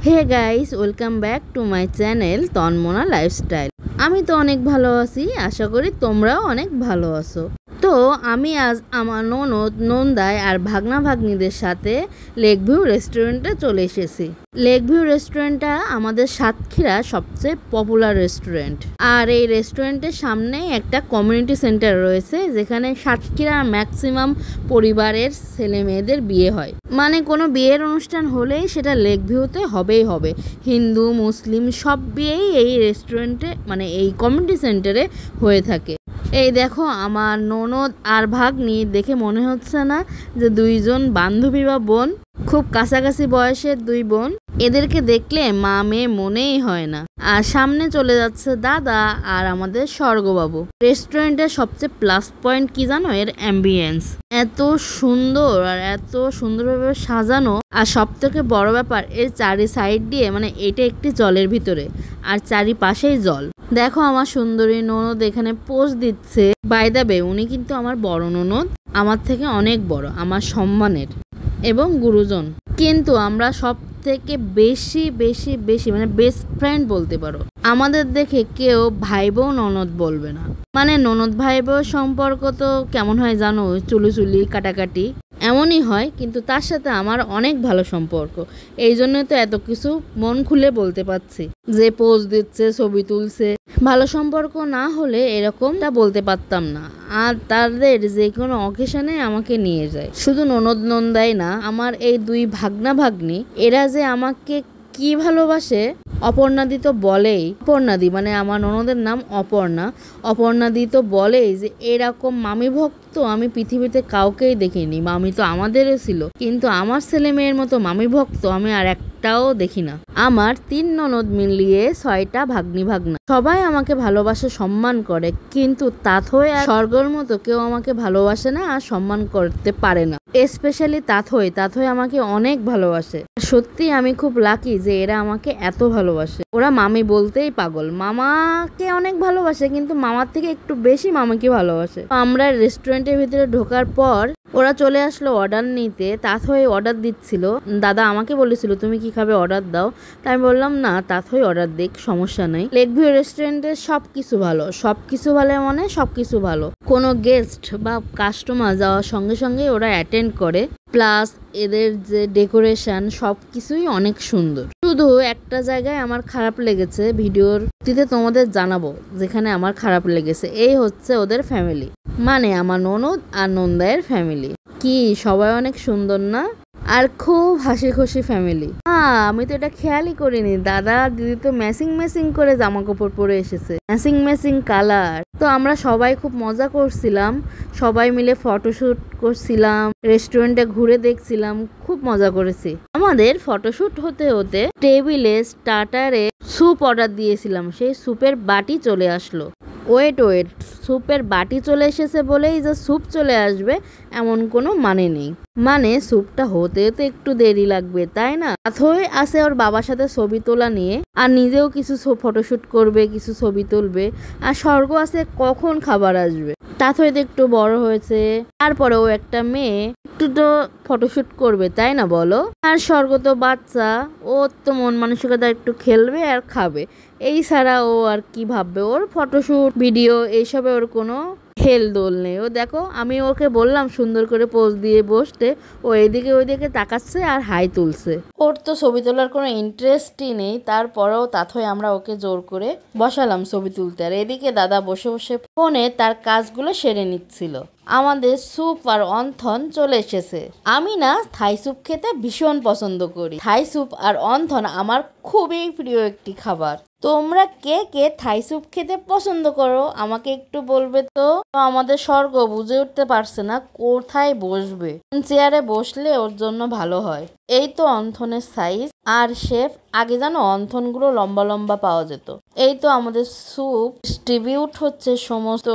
Hey guys, welcome back to my channel Tanmana lifestyle. আমি তো অনেক ভালো আছি, আশা করি তোমরাও অনেক ভালো আছো। তো আমি আজ আমার ননদ নন্দাই আর ভাগনা ভাগ্নিদের সাথে লেক ভিউ রেস্টুরেন্টে চলে এসেছি। লেক ভিউ রেস্টুরেন্টটা আমাদের সাতক্ষীরা সবচেয়ে পপুলার রেস্টুরেন্ট। আর এই রেস্টুরেন্টের সামনে একটা কমিউনিটি সেন্টার রয়েছে, যেখানে সাতক্ষীরা ম্যাক্সিমাম পরিবারের ছেলে মেয়েদের বিয়ে হয়। মানে কোনো বিয়ের অনুষ্ঠান হলেই সেটা লেক ভিউতে হবেই হবে। হিন্দু মুসলিম সব বিয়েই এই রেস্টুরেন্টে মানে এই কমিউনিটি সেন্টারে হয়ে থাকে। এই দেখো, আমার ননদ আর ভাগ্নি দেখে মনে হচ্ছে না যে দুইজন বান্ধবী বা বোন? খুব কাছাকাছি বয়সের দুই বোন। এদেরকে দেখলে মা মেয়ে মনেই হয় না। আর সামনে চলে যাচ্ছে দাদা আর আমাদের স্বর্গবাবু। রেস্টুরেন্টের সবচেয়ে প্লাস পয়েন্ট কি জানো? এর অ্যাম্বিয়েন্স এত সুন্দর আর এত সুন্দরভাবে সাজানো। আর সব থেকে বড় ব্যাপার, এর চারি সাইড দিয়ে মানে এটা একটি জলের ভিতরে আর চারিপাশেই জল। দেখো আমার সুন্দরী ননদ এখানে পোজ দিচ্ছে। বাই দ্য ওয়ে, উনি কিন্তু আমার বড় ননদ, আমার থেকে অনেক বড়, আমার সম্মানের এবং গুরুজন। কিন্তু আমরা সব থেকে বেশি বেশি বেশি মানে বেস্ট ফ্রেন্ড বলতে পারো। আমাদের দেখে কেউ ভাই বোন ননদ বলবে না। মানে ননদ ভাই বোন সম্পর্ক তো কেমন হয় জানো? চুলি কাটাকাটি এমনই হয়, কিন্তু তার সাথে আমার অনেক ভালো সম্পর্ক। এই জন্য তো এত কিছু মন খুলে বলতে পারছি, যে পোজ দিচ্ছে, ছবি তুলছে। ভালো সম্পর্ক না হলে এরকমটা বলতে পারতাম না। আর তাদের যে কোনো অকেশনে আমাকে নিয়ে যায়। শুধু ননদ নন্দাই না, আমার এই দুই ভাগনা ভাগ্নি, এরা যে আমাকে কি ভালোবাসে। অপর্ণাদি তো বলেই, অপর্ণাদি মানে আমার ননদের নাম অপর্ণা, অপর্ণাদি তো বলেই যে এরকম মামি ভক্ত আমি পৃথিবীতে কাউকেই দেখিনি। মামি তো আমাদেরও ছিল, কিন্তু আমার ছেলে মেয়ের মতো মামি ভক্ত আমি আর একটাও দেখি না। আমার 3 ননদ মিলিয়ে 6টা ভাগ্নি ভাগনা। সবাই আমাকে ভালোবাসে, সম্মান করে, কিন্তু তাথই আর স্বর্গের মতো কেউ আমাকে ভালোবাসে না আর সম্মান করতে পারে না। স্পেশালি তাথই আমাকে অনেক ভালোবাসে। সত্যি আমি খুব লাকি যে এরা আমাকে এত ভালোবাসে। ওরা মামি বলতেই পাগল। মামাকে অনেক ভালোবাসে, কিন্তু মামার থেকে একটু বেশি মামাকে ভালোবাসে। আমরা রেস্টুরেন্টের ভিতরে ঢোকার পর ওরা চলে আসলো অর্ডার নিতে। তাথই অর্ডার দিচ্ছিল। দাদা আমাকে বলেছিল তুমি কি খাবে, অর্ডার দাও। তাই আমি বললাম না, তাথই অর্ডার দিক, সমস্যা নেই। লেক ভিউ রেস্টুরেন্টের সবকিছু ভালো, সবকিছু ভালো মানে সবকিছু ভালো। কোনো গেস্ট বা কাস্টমার যাওয়ার সঙ্গে সঙ্গে ওরা অ্যাটেন্ড করে। প্লাস এদের যে ডেকোরেশন সব কিছুই অনেক সুন্দর। শুধু একটা জায়গায় আমার খারাপ লেগেছে, ভিডিওর দিতে তোমাদের জানাবো যেখানে আমার খারাপ লেগেছে। এই হচ্ছে ওদের ফ্যামিলি, মানে আমার ননদ আর নন্দায়ের ফ্যামিলি। কি সবাই অনেক সুন্দর না? আর খুব হাসি খুশি ফ্যামিলি। আমি তো এটা খেয়ালই করিনি। দাদা দিদি তো ম্যাচিং করে জামা কাপড় পরে এসেছে, ম্যাচিং কালার। তো আমরা সবাই খুব মজা করছিলাম, সবাই মিলে ফটোশুট করছিলাম, রেস্টুরেন্টে ঘুরে দেখছিলাম, খুব মজা করেছি। আমাদের ফটোশুট হতে হতে টেবিলে স্টার্টারে স্যুপ অর্ডার দিয়েছিলাম, সেই স্যুপের বাটি চলে আসলো। ওয়েট, স্যুপের বাটি চলে এসেছে বলেই যে স্যুপ চলে আসবে এমন কোনো মানে নেই। মানে স্যুপটা হতে তো একটু দেরি লাগবে, তাই না? তাথই আছে ওর বাবার সাথে ছবি তোলা নিয়ে, আর নিজেও কিছু ফটোশুট করবে, কিছু ছবি তুলবে। আর স্বর্গ আছে কখন খাবার আসবে। তাথই তো একটু বড় হয়েছে, তারপরে ও একটা মেয়ে, একটু তো ফটোশুট করবে, তাই না বলো? আর স্বর্গ তো বাচ্চা, ও তো মন মানসিকতা একটু খেলবে আর খাবে, এই ছাড়া ও আর কি ভাববে? ওর ফটোশুট ভিডিও এইসবে ওর কোনো হেলদোল নেই। ও দেখো, আমি ওকে বললাম সুন্দর করে পোজ দিয়ে বসতে, ও এদিকে ওইদিকে তাকাচ্ছে আর হাই তুলছে। ওর তো ছবি তোলার কোনো ইন্টারেস্টই নেই। তারপরেও তাথই আমরা ওকে জোর করে বসালাম ছবি তুলতে। আর এদিকে দাদা বসে বসে ফোনে তার কাজগুলো সেরে নিচ্ছিল। আমাদের স্যুপ আর অন্থন চলে এসেছে। আমি না থাই স্যুপ খেতে ভীষণ পছন্দ করি। থাই স্যুপ আর অন্থন আমার খুবই প্রিয় একটি খাবার। তোমরা কে কে থাই স্যুপ খেতে পছন্দ করো আমাকে একটু বলবে তো। আমাদের স্বর্গ বুঝে উঠতে পারছে না কোথায় বসবে, কোন চেয়ারে বসলে ওর জন্য ভালো হয়। এই তো অন্থনের সাইজ আর শেপ। আগে জানো অন্থনগুলো লম্বা লম্বা পাওয়া যেত। এই তো আমাদের স্যুপ ডিস্ট্রিবিউট হচ্ছে সমস্ত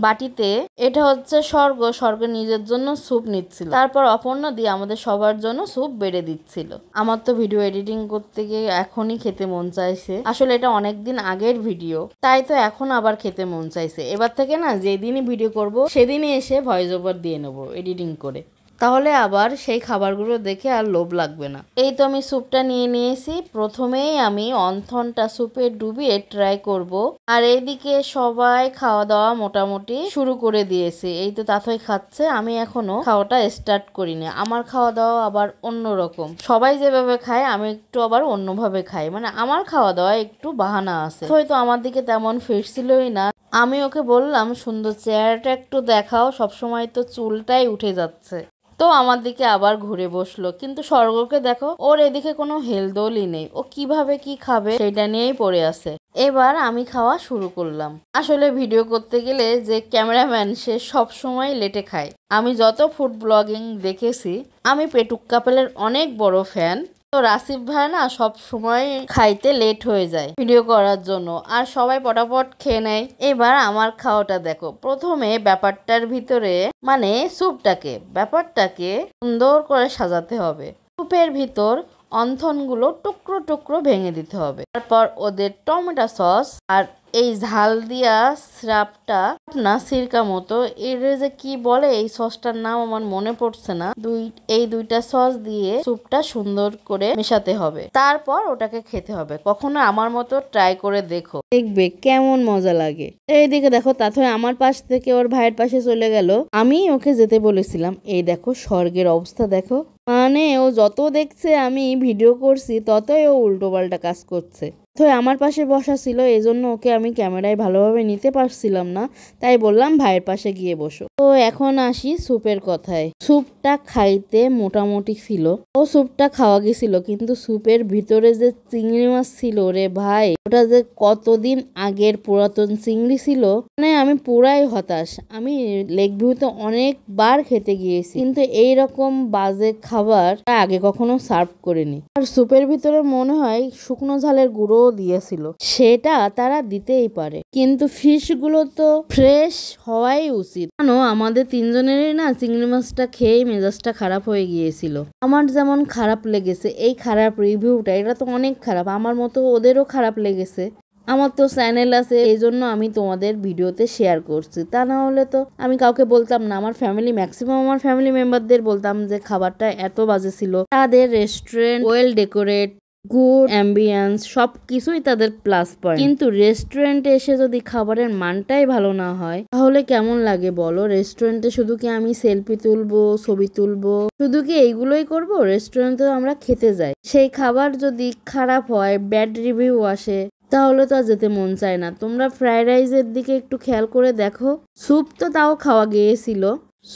বাটিতে। এটা হচ্ছে স্বর্গ নিজের জন্য স্যুপ নিচ্ছিল, তারপর অপর্ণা দিয়ে আমাদের সবার জন্য স্যুপ বেড়ে দিচ্ছিল। আমার তো ভিডিও এডিটিং করতে গিয়ে এখনই খেতে মন চাইছে। আসলে এটা অনেকদিন আগের ভিডিও, তাই তো এখন আবার খেতে মন চাইছে। এবার থেকে না যেদিনই ভিডিও করব সেদিনই এসে ভয়েস ওভার দিয়ে নেবো এডিটিং করে। তাহলে আবার সেই খাবারগুলো দেখে আর লোভ লাগবে না। এই তো আমি স্যুপটা নিয়ে নিয়েছি। প্রথমেই আমি অন্থনটা স্যুপে ডুবিয়ে ট্রাই করব। আর এইদিকে সবাই খাওয়া দাওয়া মোটামুটি শুরু করে দিয়েছে। এই তো তাথই খাচ্ছে, আমি এখনো খাওয়াটা স্টার্ট করিনি। আমার খাওয়া দাওয়া আবার অন্যরকম। সবাই যেভাবে খায় আমি একটু আবার অন্যভাবে খাই, মানে আমার খাওয়া দাওয়া একটু বাহানা আছে। হয়তো আমার দিকে তেমন ফিরছিলই না। আমি ওকে বললাম সুন্দর চেহারাটা একটু দেখাও, সবসময় তো চুলটাই উঠে যাচ্ছে। তো আমার দিকে আবার ঘুরে বসলো। কিন্তু স্বর্গকে দেখো, ওর এদিকে কোনো হেলদোলই নেই। ও কিভাবে কি খাবে সেটা নিয়েই পড়ে আছে। এবার আমি খাওয়া শুরু করলাম। আসলে ভিডিও করতে গেলে যে ক্যামেরাম্যান সে সব সময় লেটে খায়। আমি যত ফুড ব্লগিং দেখেছি, আমি পেটুক কাপেলের অনেক বড় ফ্যান। তো রাসিফ ভাই না সব সময় খাইতে লেট হয়ে যায় ভিডিও করার জন্য, আর সবাই পটাপট খেয়ে নেয়। এবার আমার খাওয়াটা দেখো। প্রথমে ব্যাপারটার ভিতরে মানে ব্যাপারটাকে সুন্দর করে সাজাতে হবে। স্যুপের ভিতর অন্থনগুলো টুকরো টুকরো ভেঙে দিতে হবে। তারপর ওদের টমেটো সস আর এই ঝাল দিয়া স্রাপটা না সিরকা মতো, এর যে কি বলে এই সসটার নাম আমার মনে পড়ছে না। এই দুইটা সস দিয়ে স্যুপটা সুন্দর করে মেশাতে হবে। তারপর ওটাকে খেতে হবে। কখনো আমার মতো ট্রাই করে দেখো, দেখবে কেমন মজা লাগে। এইদিকে দেখো তাথই আমার পাশ থেকে ওর ভাইয়ের পাশে চলে গেল। আমি ওকে যেতে বলেছিলাম। এই দেখো স্বর্গের অবস্থা দেখো, মানে ও যত দেখছে আমি ভিডিও করছি ততই ও উল্টো পাল্টা কাজ করছে। তো আমার পাশে বসা ছিল, এজন্য ওকে আমি ক্যামেরায় ভালোভাবে নিতে পারছিলাম না, তাই বললাম ভাইয়ের পাশে গিয়ে বসো। তো এখন আসি স্যুপের কথায়। স্যুপটা খাইতে মোটামুটি ছিল। ও স্যুপটা খাওয়া গেছিল, কিন্তু স্যুপের ভিতরে যে চিংড়ি মাছ ছিল রে ভাই, ওটা যে কতদিন আগের পুরাতন চিংড়ি ছিল, মানে আমি পুরাই হতাশ। আমি লেক ভিউতে অনেকবার খেতে গিয়েছি, কিন্তু এইরকম বাজে খাবার আগে কখনো সার্ভ করিনি। আর স্যুপের ভিতরে মনে হয় শুকনো ঝালের গুঁড়ো দিয়েছিল, সেটা তারা দিতেই পারে, কিন্তু ফিশ গুলো তো ফ্রেশ হওয়াই উচিত। জানো আমাদের তিনজনেরই না চিংড়ি মাছটা খেয়ে মেজাজটা খারাপ হয়ে গিয়েছিল। আমার যেমন খারাপ লেগেছে, এই খারাপ রিভিউটা এটা তো অনেক খারাপ, আমার মতো ওদেরও খারাপ লেগেছে। আমার তো চ্যানেল আছে, এই জন্য আমি তোমাদের ভিডিওতে শেয়ার করছি। তা না হলে তো আমি কাউকে বলতাম না। আমার ম্যাক্সিমাম আমার ফ্যামিলি মেম্বারদের বলতাম যে খাবারটা এত বাজে ছিল। তাদের restaurant well decorate, good ambience সবকিছুই তাদের প্লাস পয়েন্ট, কিন্তু রেস্টুরেন্টে এসে যদি খাবারের মানটাই ভালো না হয় তাহলে কেমন লাগে বলো? রেস্টুরেন্টে শুধু কি আমি সেলফি তুলবো, ছবি তুলবো, শুধু কি এইগুলোই করব? রেস্টুরেন্টে আমরা খেতে যাই, সেই খাবার যদি খারাপ হয়, ব্যাড রিভিউ আসে, তাহলে তো আর যেতে মন চায় না। তোমরা ফ্রাইড রাইসের দিকে একটু খেয়াল করে দেখো। স্যুপ তো তাও খাওয়া গিয়েছিল,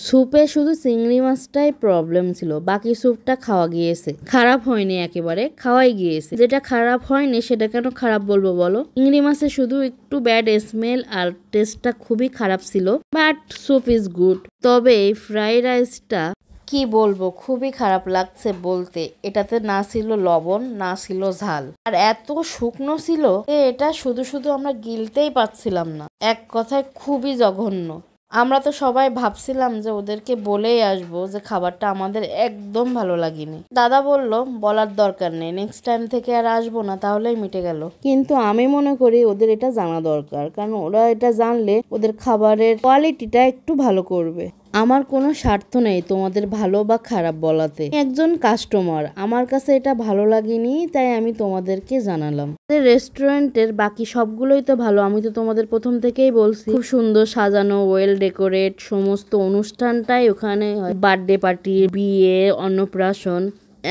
স্যুপে শুধু চিংড়ি মাছটাই প্রবলেম ছিল, বাকি স্যুপটা খাওয়া গিয়েছে, খারাপ হয়নি একেবারে, খাওয়াই গিয়েছে। যেটা খারাপ হয়নি সেটা কেন খারাপ বলবো বলো? চিংড়ি মাছে শুধু একটু ব্যাড স্মেল আর টেস্টটা খুবই খারাপ ছিল, বাট স্যুপ ইজ গুড। তবে এই ফ্রাইড রাইসটা কি বলবো, খুবই খারাপ লাগছে বলতে। এটাতে না ছিল লবণ, না ছিল ঝাল, আর এত শুকনো ছিল এটা শুধু শুধু আমরা গিলতেই পারছিলাম না। এক কথায় খুবই জঘন্য। আমরা তো সবাই ভাবছিলাম যে ওদেরকে বলেই আসবো যে খাবারটা আমাদের একদম ভালো লাগেনি। দাদা বলল বলার দরকার নেই, নেক্সট টাইম থেকে আর আসবো না, তাহলেই মিটে গেল। কিন্তু আমি মনে করি ওদের এটা জানা দরকার, কারণ ওরা এটা জানলে ওদের খাবারের কোয়ালিটিটা একটু ভালো করবে। আমার কোনো স্বার্থ নেই তোমাদের ভালো বা খারাপ বলাতে। একজন কাস্টমার, আমার কাছে এটা ভালো লাগেনি তাই আমি তোমাদেরকে জানালাম। রেস্টুরেন্টের বাকি সবগুলোই তো ভালো, আমি তো তোমাদের প্রথম থেকেই বলছি। খুব সুন্দর সাজানো, ওয়েল ডেকোরেট, সমস্ত অনুষ্ঠানটাই ওখানে হয়, বার্থডে পার্টি, বিয়ে, অন্নপ্রাশন,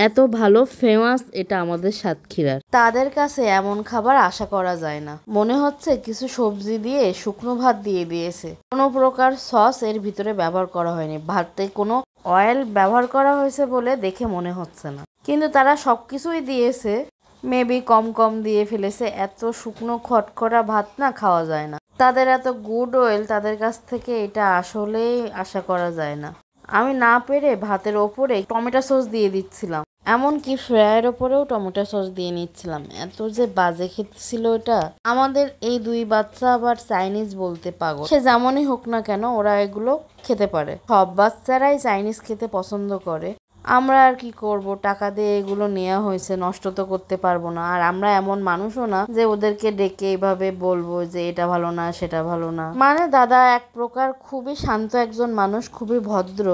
এত ভালো ফেমাস এটা আমাদের সাতক্ষীরার। তাদের কাছে এমন খাবার আশা করা যায় না। মনে হচ্ছে কিছু সবজি দিয়ে শুকনো ভাত দিয়ে দিয়েছে, কোনো প্রকার সস এর ভিতরে ব্যবহার করা হয়নি, ভাতে কোনো অয়েল ব্যবহার করা হয়েছে বলে দেখে মনে হচ্ছে না, কিন্তু তারা সবকিছুই দিয়েছে, মেবি কম কম দিয়ে ফেলেছে। এত শুকনো খটখটা ভাত না খাওয়া যায় না। তাদের এত গুড অয়েল, তাদের কাছ থেকে এটা আসলেই আশা করা যায় না। আমি না পেরে ভাতের ওপরে টমেটো সস দিয়ে দিচ্ছিলাম, এমনকি ফ্রাইয়ের ওপরেও টমেটো সস দিয়ে নিচ্ছিলাম। এত যে বাজে খেতে ছিল এটা। আমাদের এই দুই বাচ্চা আবার চাইনিজ বলতে পাগল, সে যেমনই হোক না কেন ওরা এগুলো খেতে পারে। সব বাচ্চারাই চাইনিজ খেতে পছন্দ করে, আমরা আর কি করব, টাকা দিয়ে এগুলো নেওয়া হয়েছে, নষ্ট তো করতে পারবো না। আর আমরা এমন মানুষও না যে ওদেরকে ডেকে এইভাবে বলবো যে এটা ভালো না সেটা ভালো না। মানে দাদা এক প্রকার খুবই শান্ত একজন মানুষ, খুবই ভদ্র।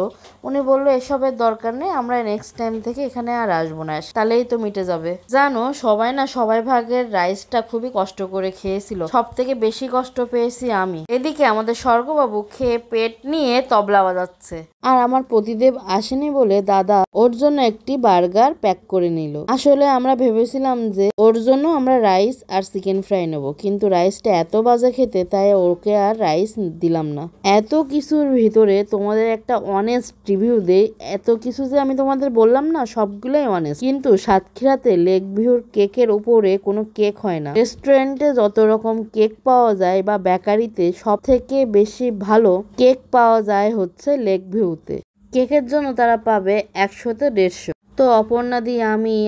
উনি বললো এসবের দরকার নেই, আমরা নেক্সট টাইম থেকে এখানে আর আসবো না, তাহলেই তো মিটে যাবে। জানো সবাই না সবাই ভাগের রাইসটা খুবই কষ্ট করে খেয়েছিল, সব থেকে বেশি কষ্ট পেয়েছি আমি। এদিকে আমাদের স্বর্গবাবু খেয়ে পেট নিয়ে তবলা বাজাচ্ছে। আর আমার প্রতিদেব আসেনি বলে দাদা ওর জন্য একটি বার্গার প্যাক করে নিল। আসলে আমরা ভেবেছিলাম যে ওর জন্য আমরা রাইস আর চিকেন ফ্রাই নেব, কিন্তু রাইসটা এত বাজে খেতে, তাই ওকে আর রাইস দিলাম না। এত কিছুর ভিতরে তোমাদের একটা অনেস্ট রিভিউ দেই। এত কিছু যে আমি তোমাদের বললাম না, সবগুলোই অনেস্ট। কিন্তু সাতক্ষীরাতে লেক ভিউর কেকের উপরে কোনো কেক হয় না। রেস্টুরেন্টে যত রকম কেক পাওয়া যায় বা বেকারিতে, সব থেকে বেশি ভালো কেক পাওয়া যায় হচ্ছে লেক ভিউতে। কেকের জন্য তারা পাবে 100-তে 150। তো অপর্ণা দি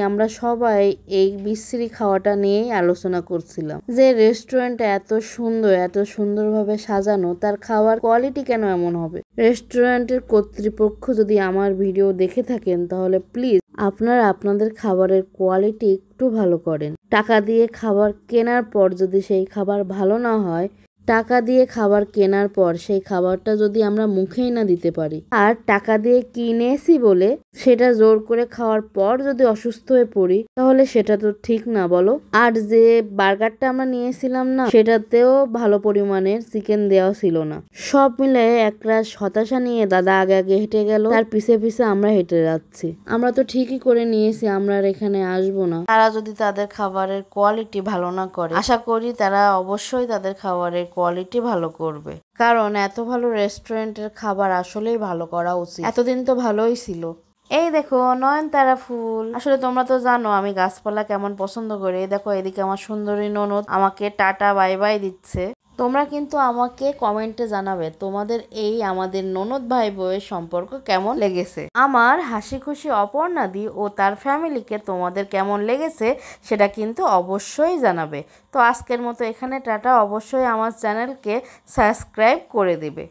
আমরা সবাই এই বিশ্রী খাওয়াটা নিয়েই আলোচনা করছিলাম যে রেস্টুরেন্টটা এত সুন্দর, এত সুন্দরভাবে সাজানো, তার খাওয়ার কোয়ালিটি কেন এমন হবে। রেস্টুরেন্টের কর্তৃপক্ষ যদি আমার ভিডিও দেখে থাকেন তাহলে প্লিজ আপনারা আপনাদের খাবারের কোয়ালিটি একটু ভালো করেন। টাকা দিয়ে খাবার কেনার পর যদি সেই খাবার ভালো না হয়, টাকা দিয়ে খাবার কেনার পর সেই খাবারটা যদি আমরা মুখেই না দিতে পারি, আর টাকা দিয়ে কিনেছি বলে সেটা জোর করে খাওয়ার পর যদি অসুস্থ হয়ে পড়ি, তাহলে সেটা তো ঠিক না বলো। আর যে বার্গারটা আমরা নিয়েছিলাম না, সেটাতেও ভালো পরিমাণের চিকেন দেওয়া ছিল না। সব মিলে একরাশ হতাশা নিয়ে দাদা আগে আগে হেঁটে গেল, তার পিছে পিছে আমরা হেঁটে যাচ্ছি। আমরা তো ঠিকই করে নিয়েছি আমরা আর এখানে আসবো না। তারা যদি তাদের খাবারের কোয়ালিটি ভালো না করে, আশা করি তারা অবশ্যই তাদের খাবারের কোয়ালিটি ভালো করবে, কারণ এত ভালো রেস্টুরেন্টের খাবার আসলেই ভালো করা উচিত। এতদিন তো ভালোই ছিল। এই দেখো নয়নতারা ফুল। আসলে তোমরা তো জানো আমি গাছপালা কেমন পছন্দ করি। এই দেখো এদিকে আমার সুন্দরী ননদ আমাকে টাটা বাই বাই দিচ্ছে। তোমরা কিন্তু আমাকে কমেন্টে জানাবে তোমাদের এই আমাদের ননদ ভাই বউয়ের সম্পর্ক কেমন লেগেছে। আমার হাসি খুশি অপর্ণাদি ও তার ফ্যামিলিকে তোমাদের কেমন লেগেছে সেটা কিন্তু অবশ্যই জানাবে। তো আজকের মতো এখানে টাটা। অবশ্যই আমার চ্যানেলকে সাবস্ক্রাইব করে দেবে।